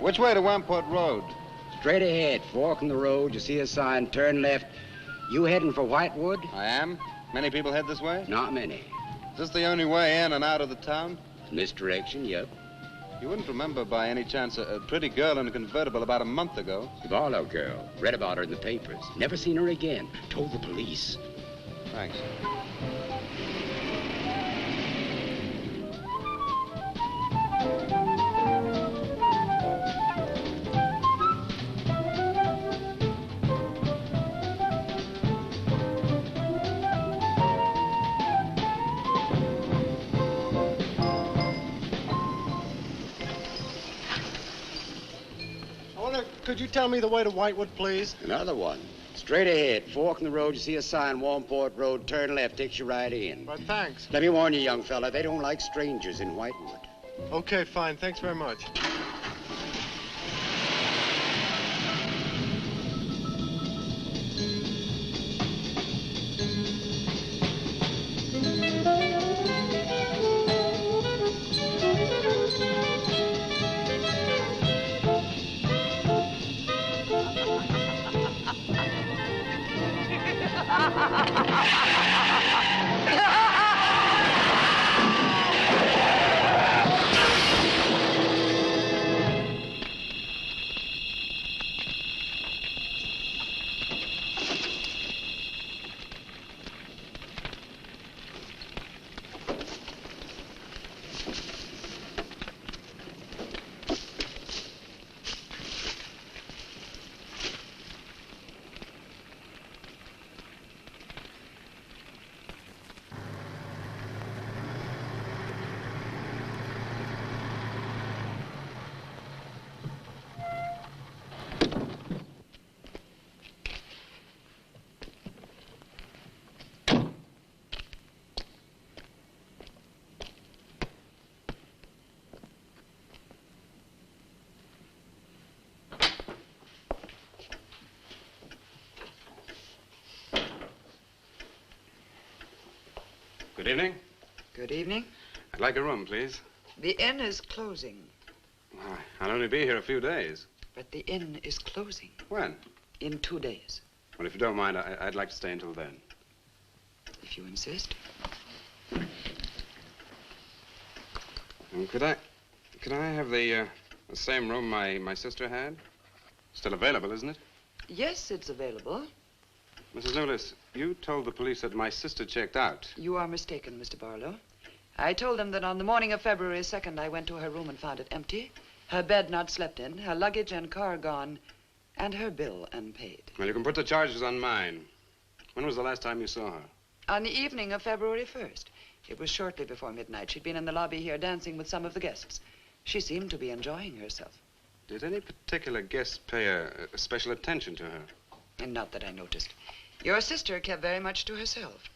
Which way to Wamport Road? Straight ahead, fork in the road, you see a sign, turn left. You heading for Whitewood? I am. Many people head this way? Not many. Is this the only way in and out of the town? In this direction, yep. You wouldn't remember by any chance a pretty girl in a convertible about a month ago? The Barlow girl. Read about her in the papers. Never seen her again. Told the police. Thanks. Could you tell me the way to Whitewood, please? Another one. Straight ahead, fork in the road, you see a sign, Wamport Road, turn left, takes you right in. But thanks. Let me warn you, young fella, they don't like strangers in Whitewood. Okay, fine. Thanks very much. Good evening. Good evening. I'd like a room, please. The inn is closing. I'll only be here a few days. But the inn is closing. When? In 2 days. Well, if you don't mind, I'd like to stay until then. If you insist. Could I have the same room my sister had? Still available, isn't it? Yes, it's available. Mrs. Lotis, you told the police that my sister checked out. You are mistaken, Mr. Barlow. I told them that on the morning of February 2nd, I went to her room and found it empty, her bed not slept in, her luggage and car gone, and her bill unpaid. Well, you can put the charges on mine. When was the last time you saw her? On the evening of February 1st. It was shortly before midnight. She'd been in the lobby here dancing with some of the guests. She seemed to be enjoying herself. Did any particular guest pay a special attention to her? And not that I noticed. Your sister kept very much to herself.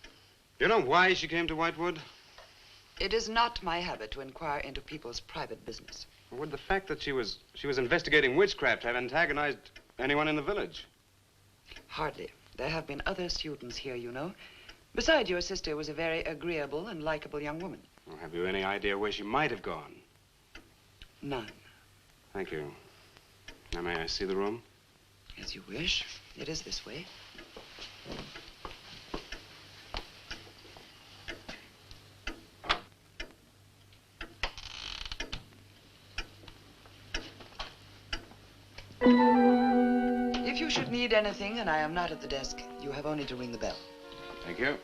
You know why she came to Whitewood? It is not my habit to inquire into people's private business. Or would the fact that she was investigating witchcraft have antagonized anyone in the village? Hardly. There have been other students here, you know. Besides, your sister was a very agreeable and likable young woman. Well, have you any idea where she might have gone? None. Thank you. Now, may I see the room? As you wish. It is this way. If you should need anything and I am not at the desk, you have only to ring the bell. Thank you.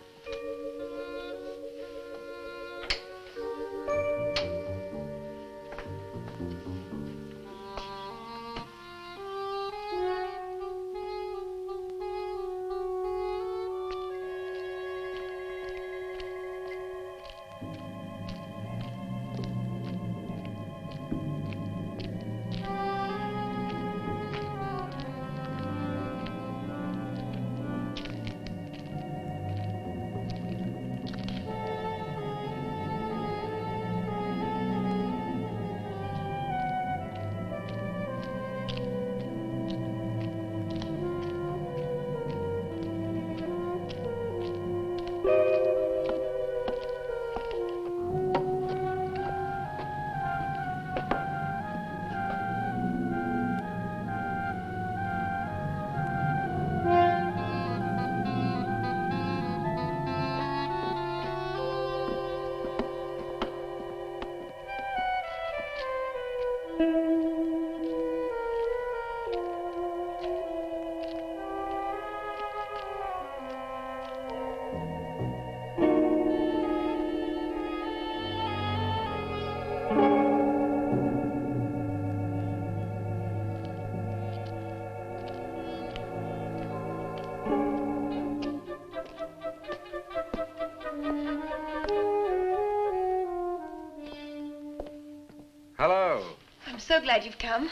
so glad you've come.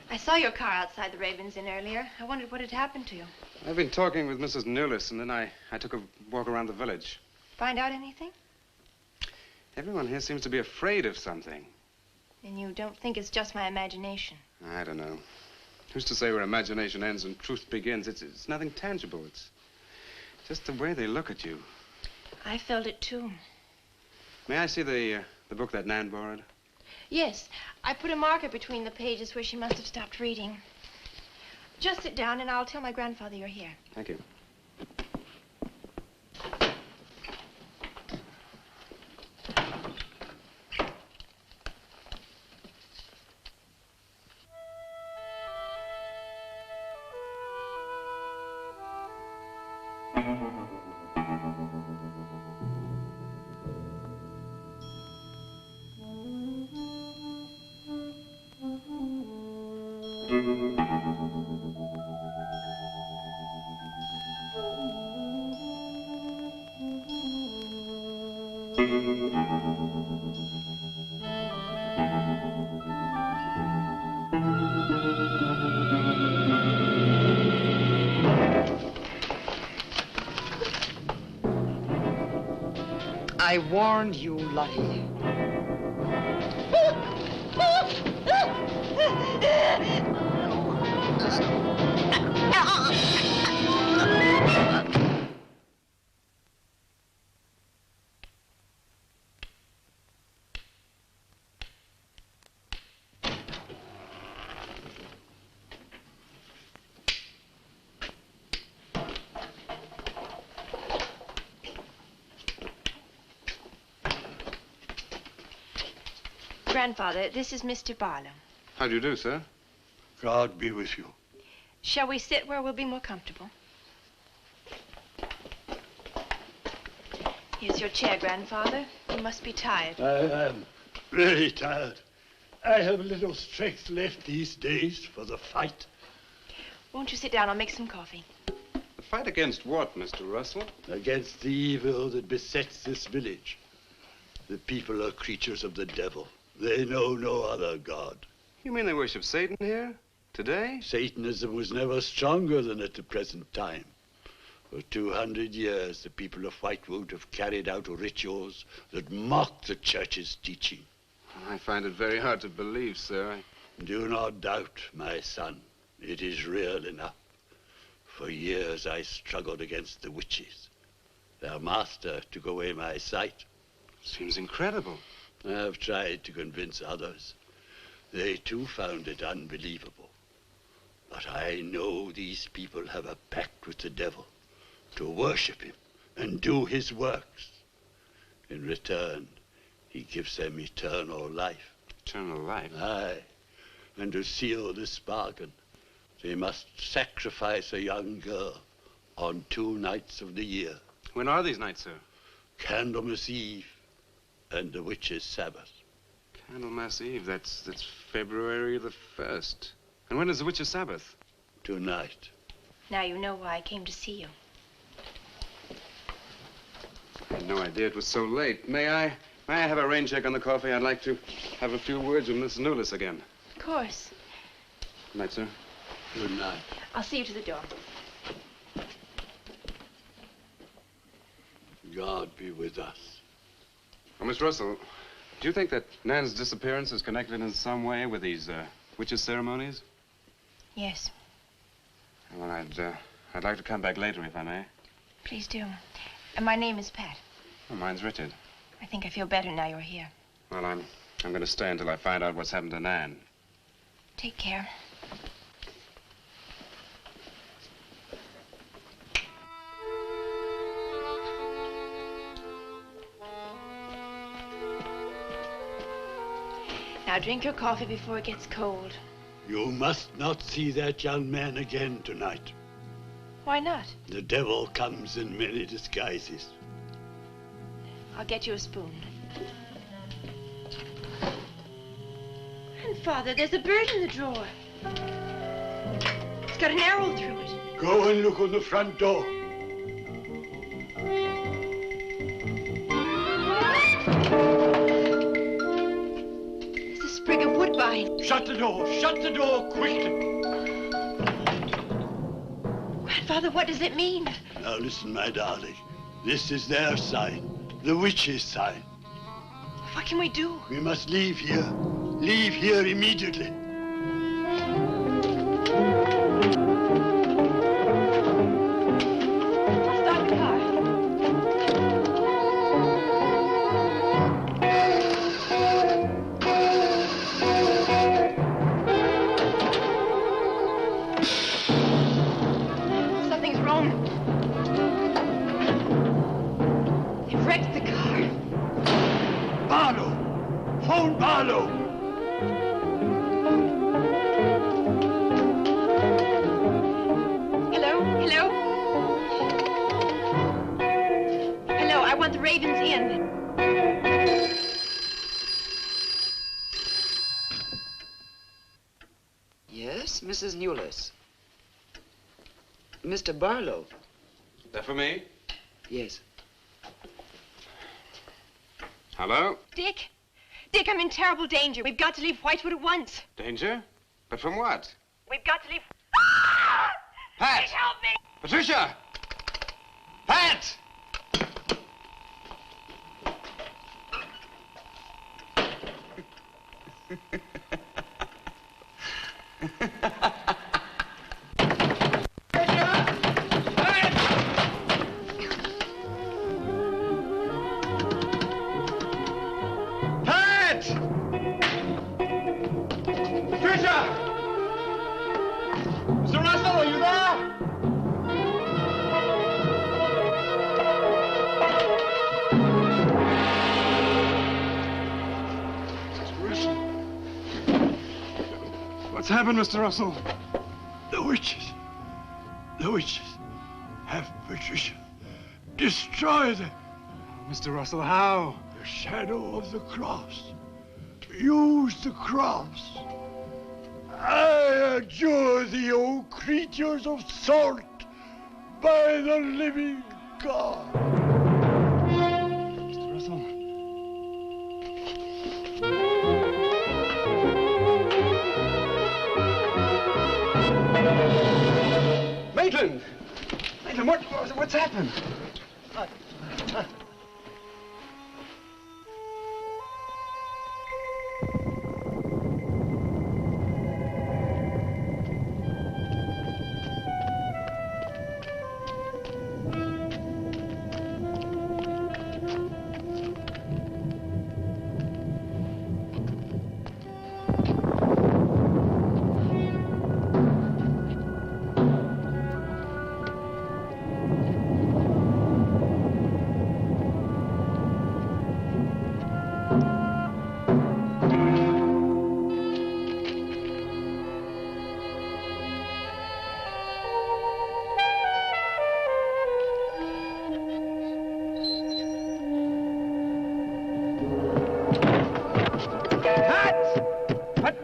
I saw your car outside the Ravens Inn earlier. I wondered what had happened to you. I've been talking with Mrs. Newlis, and then I took a walk around the village. Find out anything? Everyone here seems to be afraid of something. And you don't think it's just my imagination? I don't know. Who's to say where imagination ends and truth begins? It's nothing tangible. It's just the way they look at you. I felt it, too. May I see the book that Nan borrowed? Yes. I put a marker between the pages where she must have stopped reading. Just sit down, and I'll tell my grandfather you're here. Thank you. I warned you, Lottie. Grandfather, this is Mr. Barlow. How do you do, sir? God be with you. Shall we sit where we'll be more comfortable? Here's your chair, Grandfather. You must be tired. I am really tired. I have little strength left these days for the fight. Won't you sit down? I'll make some coffee. The fight against what, Mr. Russell? Against the evil that besets this village. The people are creatures of the devil. They know no other god. You mean they worship Satan here? Today? Satanism was never stronger than at the present time. For 200 years, the people of Whitewood have carried out rituals that mock the church's teaching. I find it very hard to believe, sir. Do not doubt, my son. It is real enough. For years, I struggled against the witches. Their master took away my sight. Seems incredible. I have tried to convince others. They too found it unbelievable. But I know these people have a pact with the devil to worship him and do his works. In return, he gives them eternal life. Eternal life? Aye. And to seal this bargain, they must sacrifice a young girl on 2 nights of the year. When are these nights, sir? Candlemas Eve and the witch's Sabbath. Candlemas Eve, that's February the 1st. And when is the witch's Sabbath? Tonight. Now you know why I came to see you. I had no idea it was so late. May I have a rain check on the coffee? I'd like to have a few words with Miss Newlis again. Of course. Good night, sir. Good night. I'll see you to the door. God be with us. Oh, Miss Russell, do you think that Nan's disappearance is connected in some way with these witches' ceremonies? Yes. Well, I'd like to come back later, if I may. Please do. And my name is Pat. Oh, mine's Richard. I think I feel better now you're here. Well, I'm going to stay until I find out what's happened to Nan. Take care. Now drink your coffee before it gets cold. You must not see that young man again tonight. Why not? The devil comes in many disguises. I'll get you a spoon. Grandfather, there's a bird in the drawer. It's got an arrow through it. Go and look on the front door. There's a sprig of wood Shut the door! Shut the door quickly! Grandfather, what does it mean? Now listen, my darling. This is their sign. The witch's sign. What can we do? We must leave here. Leave here immediately. Stop the car. Something's wrong. They've wrecked the car. Barlow! Phone Barlow! Hello? Hello? Hello, I want the Ravens Inn. Yes, Mrs. Newless. Mr. Barlow. That for me? Yes. Hello? Dick? Dick, I'm in terrible danger. We've got to leave Whitewood at once. Danger? But from what? We've got to leave... Pat! Please help me! Patricia! Pat! Pat! Patricia! Mr. Russell, are you there? What's happened, Mr. Russell? The witches. The witches have Patricia. Destroy them. Mr. Russell, how? The shadow of the cross. Use the cross. I adjure thee, O creatures of salt, by the living God. Mr. Russell. Maitland! Maitland, what's happened?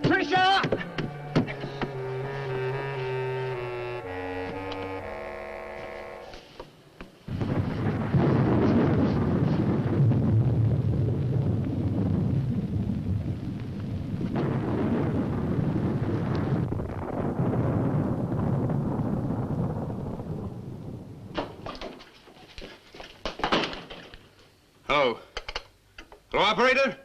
Patricia! Hello. Hello, operator?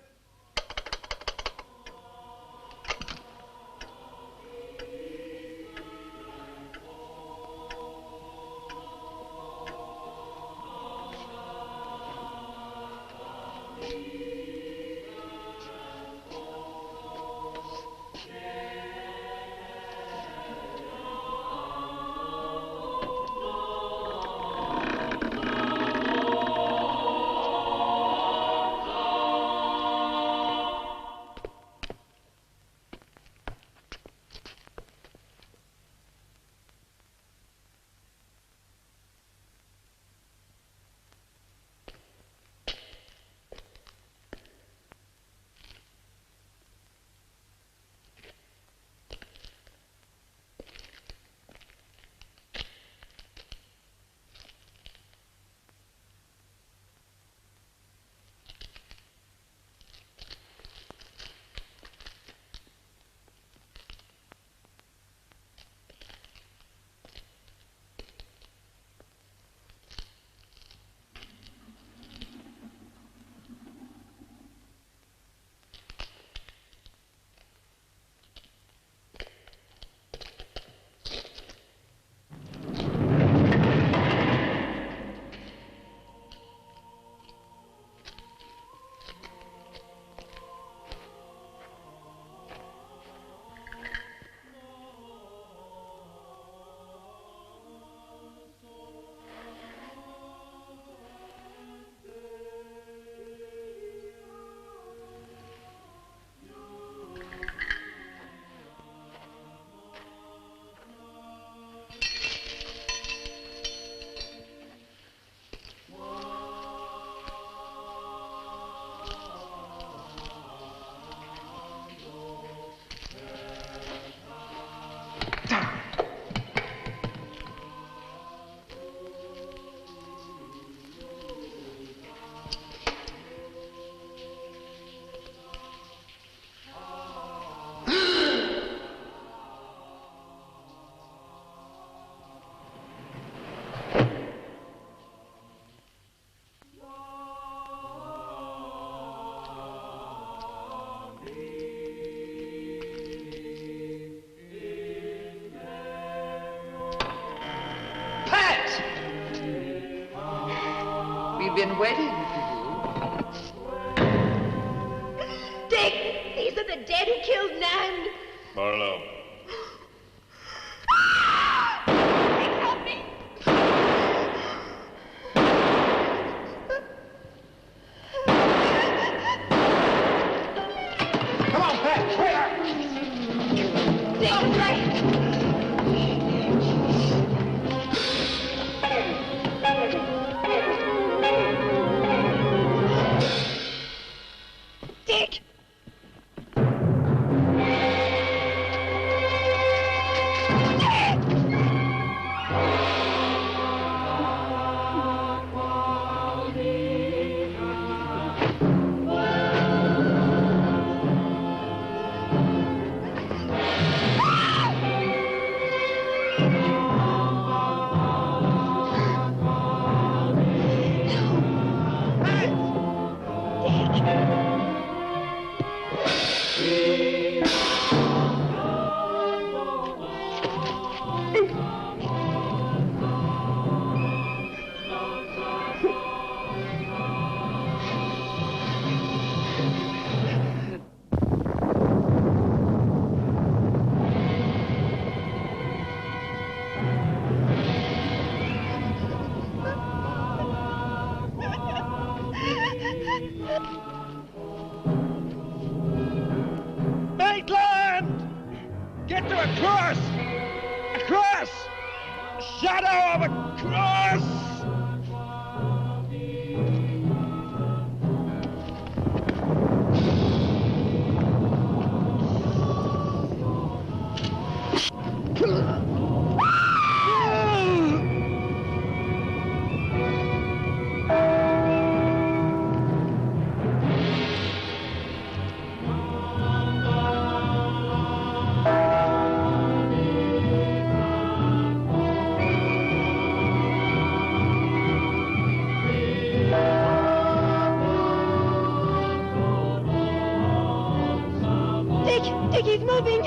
been waiting for Dick! These are the dead who killed Nan! Barlow. Dick, help me! Come on, Pat! Where? Dick, right! Dick! Maitland! Get to a cross! A cross! A shadow of a cross! Dick, he's moving!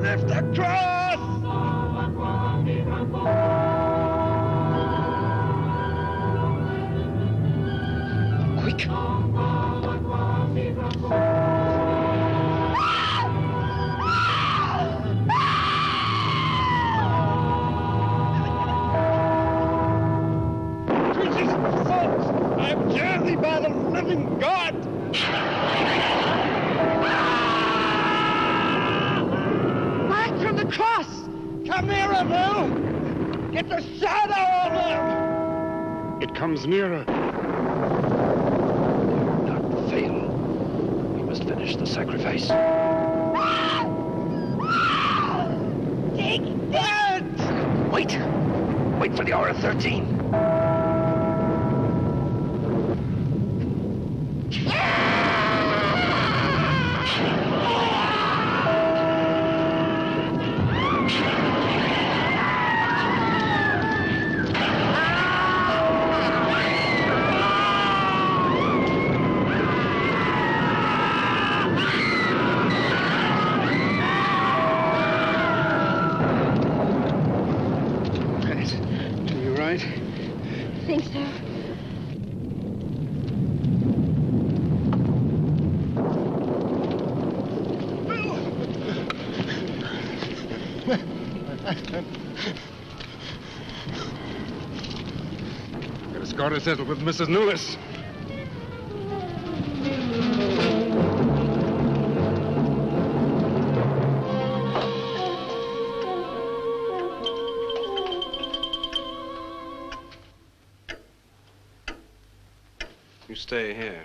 Lift the cross! Quick! I'm jersey by the living God! Back from the cross! Come nearer, Lou! Get the shadow of him! It comes nearer. Not fail. We must finish the sacrifice. Dick! Wait! Wait for the hour of 13. Right? I think so. Got a score to settle with Mrs. Lewis. You stay here.